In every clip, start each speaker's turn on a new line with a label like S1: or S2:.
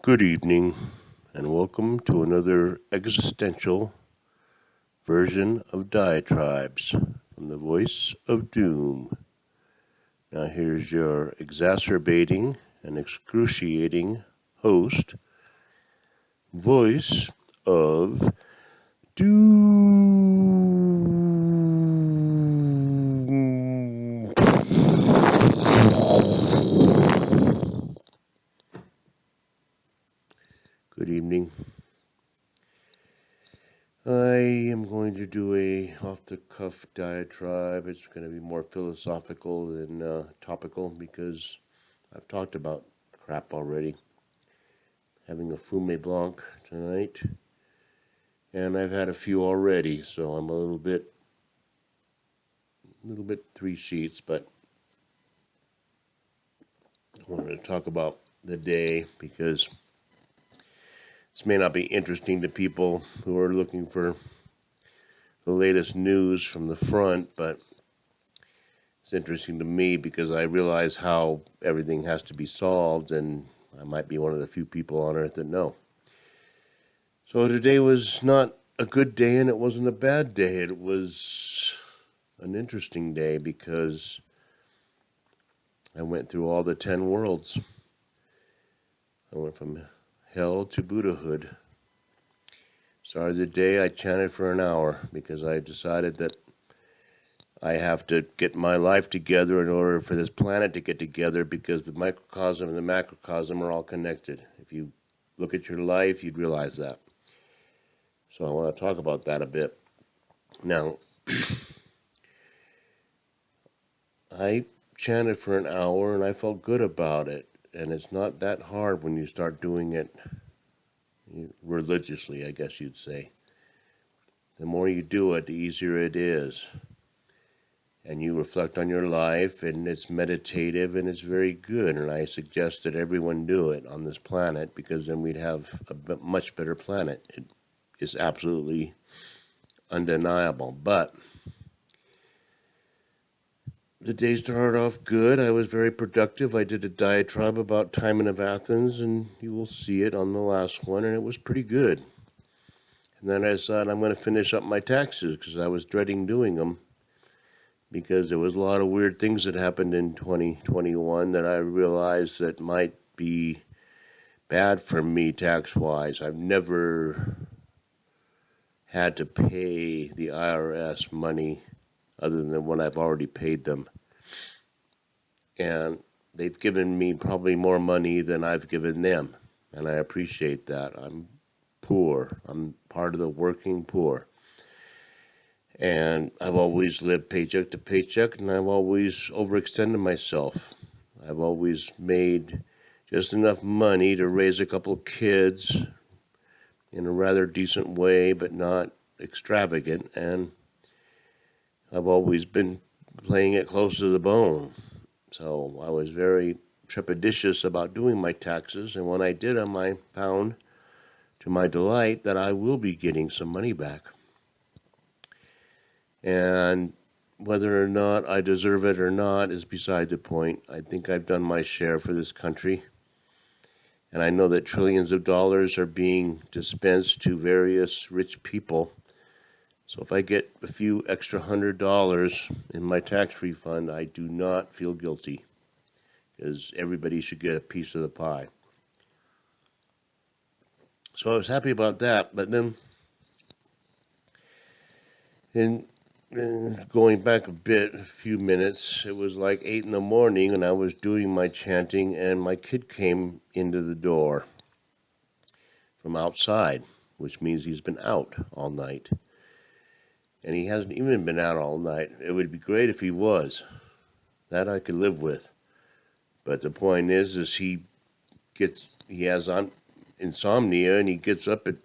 S1: Good evening, and welcome to another existential version of Diatribes from the voice of doom. Now, here's your exacerbating and excruciating host, voice of doom. Good evening. I am going to do a off-the-cuff diatribe. It's going to be more philosophical than topical because I've talked about crap already. Having a fume blanc tonight, and I've had a few already, so I'm a little bit three sheets. But I wanted to talk about the day because this may not be interesting to people who are looking for the latest news from the front, but it's interesting to me because I realize how everything has to be solved, and I might be one of the few people on earth that know. So today was not a good day, and it wasn't a bad day. It was an interesting day because I went through all the 10 worlds. I went from hell to Buddhahood. Started the day, I chanted for an hour because I decided that I have to get my life together in order for this planet to get together, because the microcosm and the macrocosm are all connected. If you look at your life, you'd realize that. So I want to talk about that a bit. Now, I chanted for an hour and I felt good about it. And it's not that hard when you start doing it religiously, I guess you'd say. The more you do it, the easier it is. And you reflect on your life, and it's meditative, and it's very good. And I suggest that everyone do it on this planet, because then we'd have a much better planet. It is absolutely undeniable. But the day started off good. I was very productive. I did a diatribe about Timon of Athens, and you will see it on the last one, and it was pretty good. And then I decided I'm going to finish up my taxes because I was dreading doing them, because there was a lot of weird things that happened in 2021 that I realized that might be bad for me tax-wise. I've never had to pay the IRS money other than when I've already paid them. And they've given me probably more money than I've given them, and I appreciate that. I'm poor. I'm part of the working poor. And I've always lived paycheck to paycheck, and I've always overextended myself. I've always made just enough money to raise a couple of kids in a rather decent way, but not extravagant. And I've always been playing it close to the bone. So I was very trepidatious about doing my taxes, and when I did them, I found, to my delight, that I will be getting some money back. And whether or not I deserve it or not is beside the point. I think I've done my share for this country. And I know that trillions of dollars are being dispensed to various rich people. So if I get a few extra $100 in my tax refund, I do not feel guilty, because everybody should get a piece of the pie. So I was happy about that. But then, going back a few minutes, it was like 8 in the morning, and I was doing my chanting, and my kid came into the door from outside, which means he's been out all night. And he hasn't even been out all night. It would be great if he was. That I could live with. But the point is he has insomnia, and he gets up at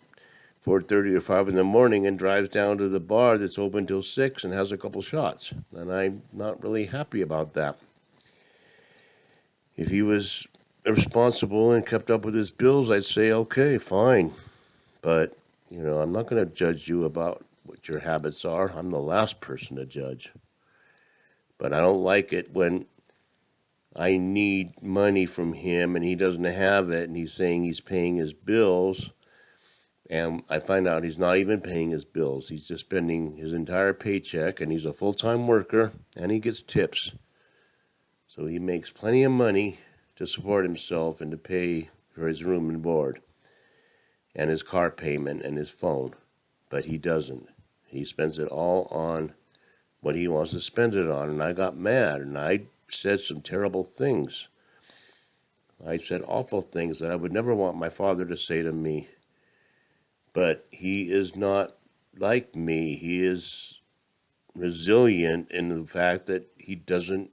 S1: 4:30 or 5 in the morning and drives down to the bar that's open till 6 and has a couple shots. And I'm not really happy about that. If he was responsible and kept up with his bills, I'd say, okay, fine. But, I'm not going to judge you about what your habits are. I'm the last person to judge. But I don't like it when I need money from him and he doesn't have it, and he's saying he's paying his bills. And I find out he's not even paying his bills. He's just spending his entire paycheck, and he's a full-time worker, and he gets tips. So he makes plenty of money to support himself and to pay for his room and board and his car payment and his phone. But he doesn't. He spends it all on what he wants to spend it on. And I got mad, and I said some terrible things. I said awful things that I would never want my father to say to me. But he is not like me. He is resilient in the fact that he doesn't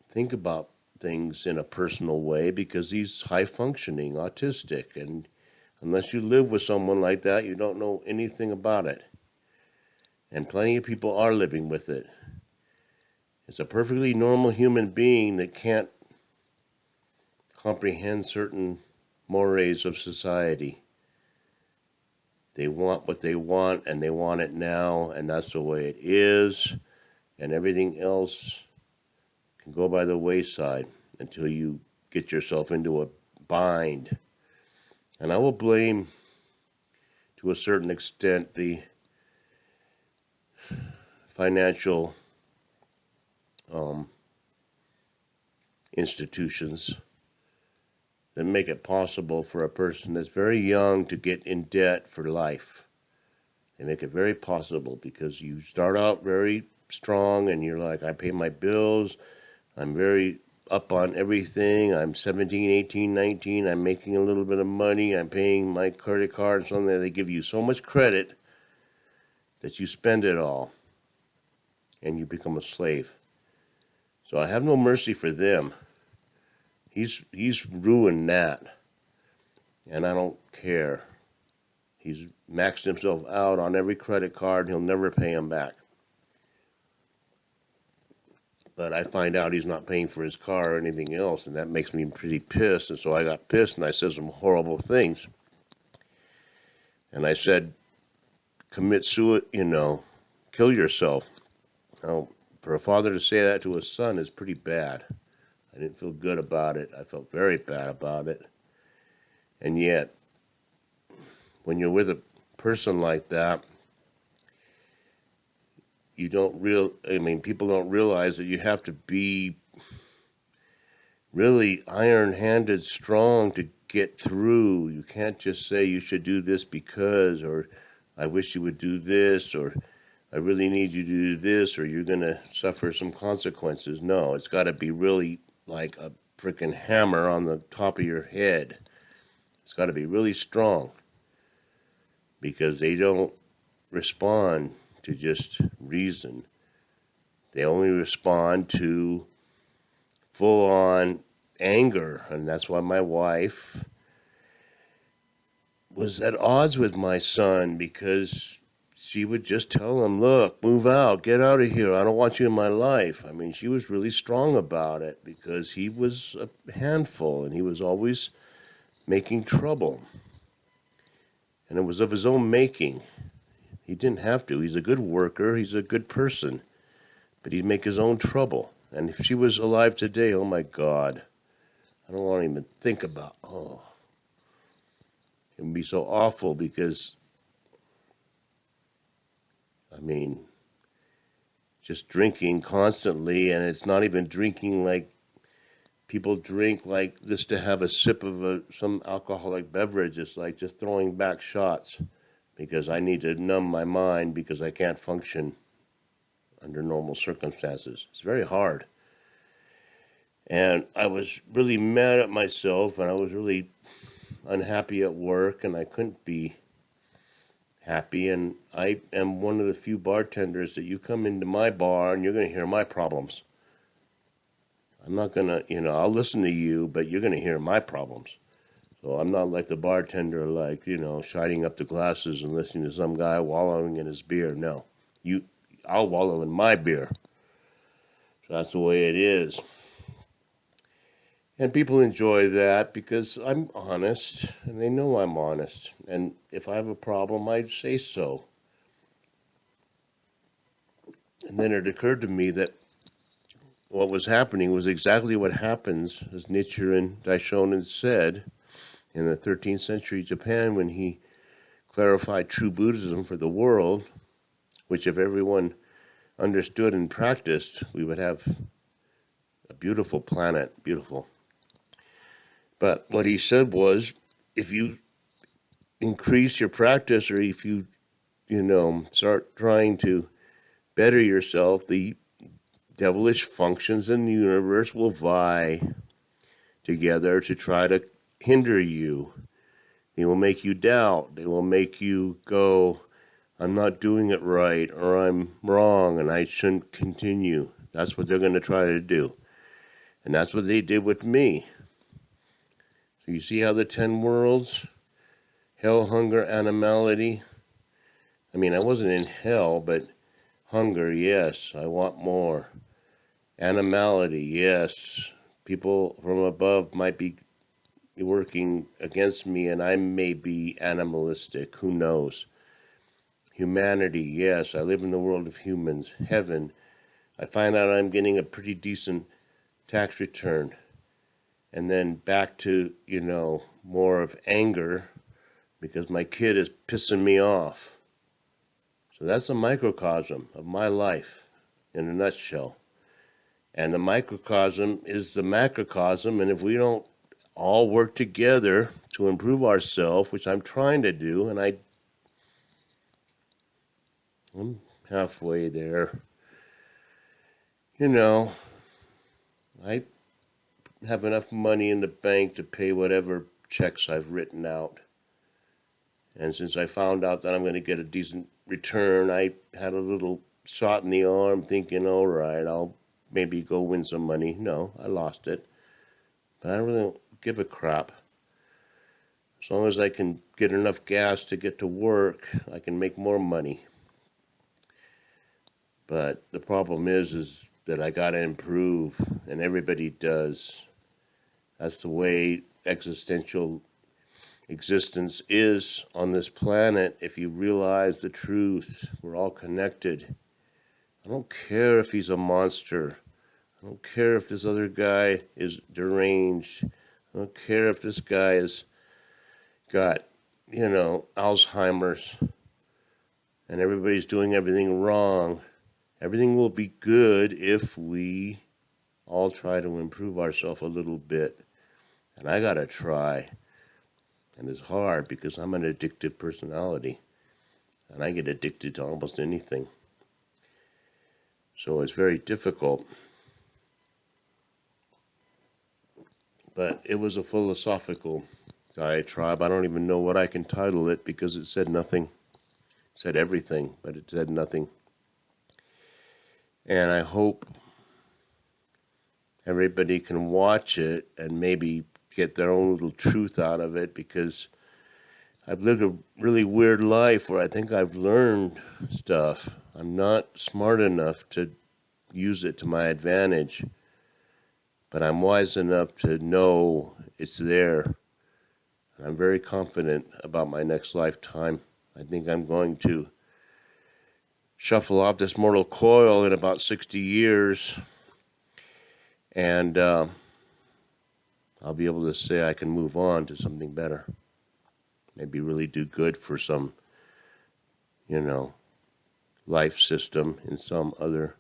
S1: think about things in a personal way because he's high functioning, autistic. And unless you live with someone like that, you don't know anything about it. And plenty of people are living with it. It's a perfectly normal human being that can't comprehend certain mores of society. They want what they want, and they want it now, and that's the way it is, and everything else can go by the wayside until you get yourself into a bind. And I will blame, to a certain extent, the financial institutions that make it possible for a person that's very young to get in debt for life. They make it very possible because you start out very strong and you're like, I pay my bills, I'm very up on everything, I'm 17, 18, 19, I'm making a little bit of money, I'm paying my credit card and something. They give you so much credit that you spend it all and you become a slave. So I have no mercy for them. He's ruined that, and I don't care. He's maxed himself out on every credit card, and he'll never pay them back. But I find out he's not paying for his car or anything else, and that makes me pretty pissed. And so I got pissed, and I said some horrible things. And I said, commit suicide, kill yourself. Now, for a father to say that to his son is pretty bad. I didn't feel good about it. I felt very bad about it. And yet, when you're with a person like that, people don't realize that you have to be really iron-handed strong to get through. You can't just say you should do this because, or I wish you would do this, or I really need you to do this, or you're going to suffer some consequences. No, it's got to be really like a freaking hammer on the top of your head. It's got to be really strong because they don't respond to just reason. They only respond to full-on anger, and that's why my wife was at odds with my son, because she would just tell him, look, move out, get out of here, I don't want you in my life. I mean, she was really strong about it because he was a handful and he was always making trouble. And it was of his own making. He didn't have to. He's a good worker, he's a good person, but he'd make his own trouble. And if she was alive today, oh my God, I don't want to even think about, it would be so awful because, just drinking constantly, and it's not even drinking like people drink like just to have a sip of some alcoholic beverage. It's like just throwing back shots because I need to numb my mind because I can't function under normal circumstances. It's very hard. And I was really mad at myself, and I was really unhappy at work, and I couldn't be happy. And I am one of the few bartenders that you come into my bar and you're going to hear my problems. I'm not going to, I'll listen to you, but you're going to hear my problems. So I'm not like the bartender, like, shining up the glasses and listening to some guy wallowing in his beer. No, I'll wallow in my beer. So that's the way it is. And people enjoy that because I'm honest, and they know I'm honest. And if I have a problem, I say so. And then it occurred to me that what was happening was exactly what happens, as Nichiren Daishonin said, in the 13th century Japan when he clarified true Buddhism for the world, which if everyone understood and practiced, we would have a beautiful planet, beautiful. But what he said was, if you increase your practice, or if you start trying to better yourself, the devilish functions in the universe will vie together to try to hinder you. They will make you doubt. They will make you go, I'm not doing it right, or I'm wrong, and I shouldn't continue. That's what they're going to try to do. And that's what they did with me. So you see how the 10 worlds, hell, hunger, animality. I mean, I wasn't in hell, but hunger, yes, I want more. Animality, yes. People from above might be working against me, and I may be animalistic. Who knows? Humanity, yes, I live in the world of humans. Heaven, I find out I'm getting a pretty decent tax return. And then back to, more of anger because my kid is pissing me off. So that's a microcosm of my life in a nutshell. And the microcosm is the macrocosm, and if we don't all work together to improve ourselves, which I'm trying to do, and I'm halfway there. I have enough money in the bank to pay whatever checks I've written out. And since I found out that I'm going to get a decent return, I had a little shot in the arm thinking, all right, I'll maybe go win some money. No, I lost it. But I don't really give a crap. As long as I can get enough gas to get to work, I can make more money. But the problem is that I got to improve, and everybody does. That's the way existential existence is on this planet. If you realize the truth, we're all connected. I don't care if he's a monster. I don't care if this other guy is deranged. I don't care if this guy has got, Alzheimer's and everybody's doing everything wrong. Everything will be good if we all try to improve ourselves a little bit. And I gotta try. And it's hard because I'm an addictive personality. And I get addicted to almost anything. So it's very difficult. But it was a philosophical diatribe. I don't even know what I can title it because it said nothing. It said everything, but it said nothing. And I hope everybody can watch it and maybe get their own little truth out of it, because I've lived a really weird life where I think I've learned stuff. I'm not smart enough to use it to my advantage, but I'm wise enough to know it's there. I'm very confident about my next lifetime. I think I'm going to shuffle off this mortal coil in about 60 years, and I'll be able to say I can move on to something better. Maybe really do good for some, life system in some other,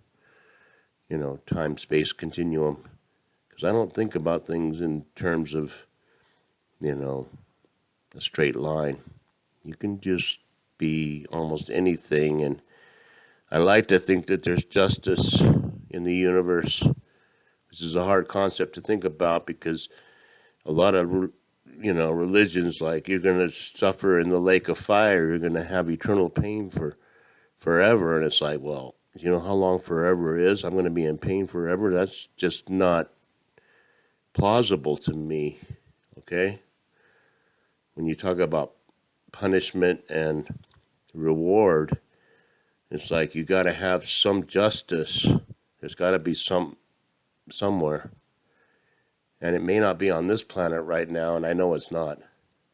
S1: time-space continuum. Because I don't think about things in terms of, a straight line. You can just be almost anything, and I like to think that there's justice in the universe. This is a hard concept to think about because a lot of, religions, like you're going to suffer in the lake of fire, you're going to have eternal pain for forever. And it's like, well, you know how long forever is? I'm going to be in pain forever? That's just not plausible to me, okay? When you talk about punishment and reward, it's like you got to have some justice. There's got to be somewhere. And it may not be on this planet right now, and I know it's not,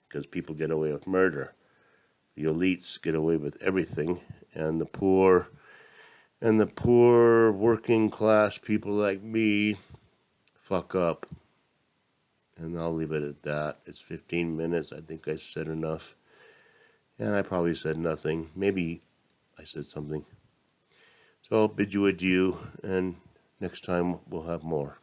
S1: because people get away with murder. The elites get away with everything, and the poor And the poor working class people like me fuck up. And I'll leave it at that. It's 15 minutes. I think I said enough. And I probably said nothing. Maybe I said something. So I'll bid you adieu, and next time we'll have more.